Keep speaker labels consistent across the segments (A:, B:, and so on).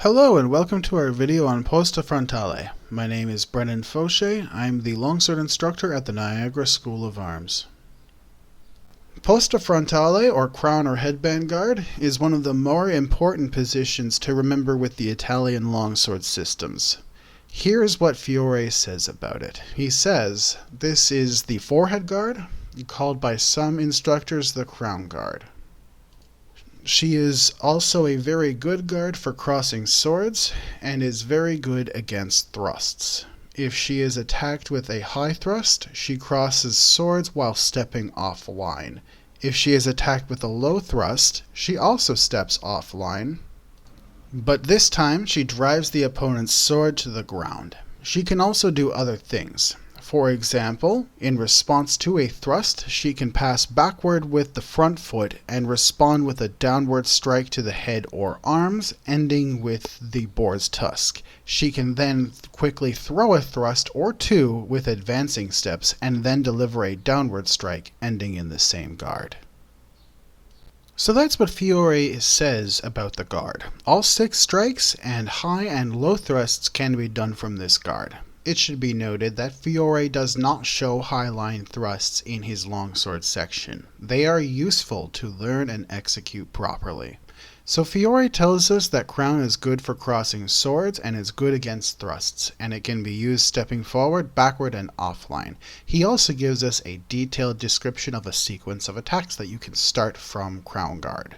A: Hello and welcome to our video on Posta Frontale. My name is Brennan Fauché. I'm the longsword instructor at the Niagara School of Arms. Posta Frontale, or crown or headband guard, is one of the more important positions to remember with the Italian longsword systems. Here's what Fiore says about it. He says, this is the forehead guard, called by some instructors the crown guard. She is also a very good guard for crossing swords and is very good against thrusts. If she is attacked with a high thrust, she crosses swords while stepping offline. If she is attacked with a low thrust, she also steps offline, but this time she drives the opponent's sword to the ground. She can also do other things. For example, in response to a thrust, she can pass backward with the front foot and respond with a downward strike to the head or arms, ending with the boar's tusk. She can then quickly throw a thrust or two with advancing steps and then deliver a downward strike, ending in the same guard. So that's what Fiore says about the guard. All 6 strikes and high and low thrusts can be done from this guard. It should be noted that Fiore does not show high-line thrusts in his longsword section. They are useful to learn and execute properly. So Fiore tells us that crown is good for crossing swords and is good against thrusts, and it can be used stepping forward, backward, and offline. He also gives us a detailed description of a sequence of attacks that you can start from crown guard.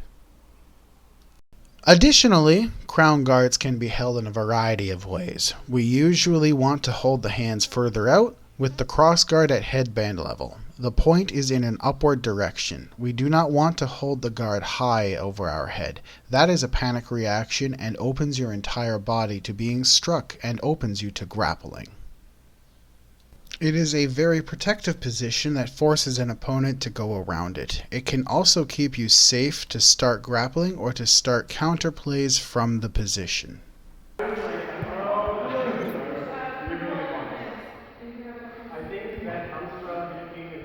A: Additionally, crown guards can be held in a variety of ways. We usually want to hold the hands further out, with the cross guard at headband level. The point is in an upward direction. We do not want to hold the guard high over our head. That is a panic reaction and opens your entire body to being struck and opens you to grappling. It is a very protective position that forces an opponent to go around it. It can also keep you safe to start grappling or to start counterplays from the position.
B: I think that comes from you being a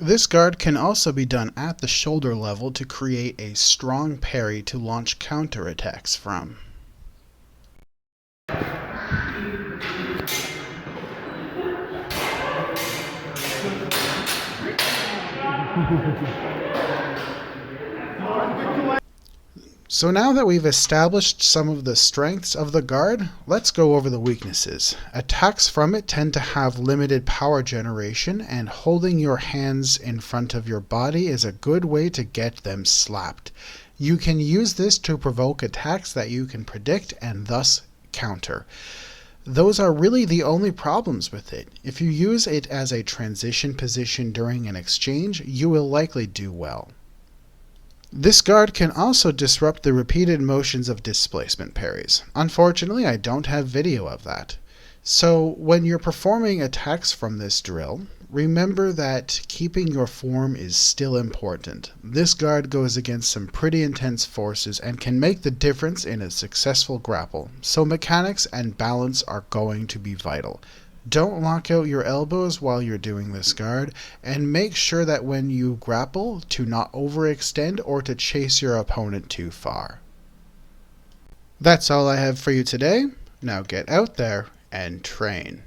A: This guard can also be done at the shoulder level to create a strong parry to launch counterattacks from. So now that we've established some of the strengths of the guard, let's go over the weaknesses. Attacks from it tend to have limited power generation, and holding your hands in front of your body is a good way to get them slapped. You can use this to provoke attacks that you can predict and thus counter. Those are really the only problems with it. If you use it as a transition position during an exchange, you will likely do well. This guard can also disrupt the repeated motions of displacement parries. Unfortunately, I don't have video of that. So when you're performing attacks from this drill, remember that keeping your form is still important. This guard goes against some pretty intense forces and can make the difference in a successful grapple, so mechanics and balance are going to be vital. Don't lock out your elbows while you're doing this guard, and make sure that when you grapple to not overextend or to chase your opponent too far. That's all I have for you today. Now get out there and train.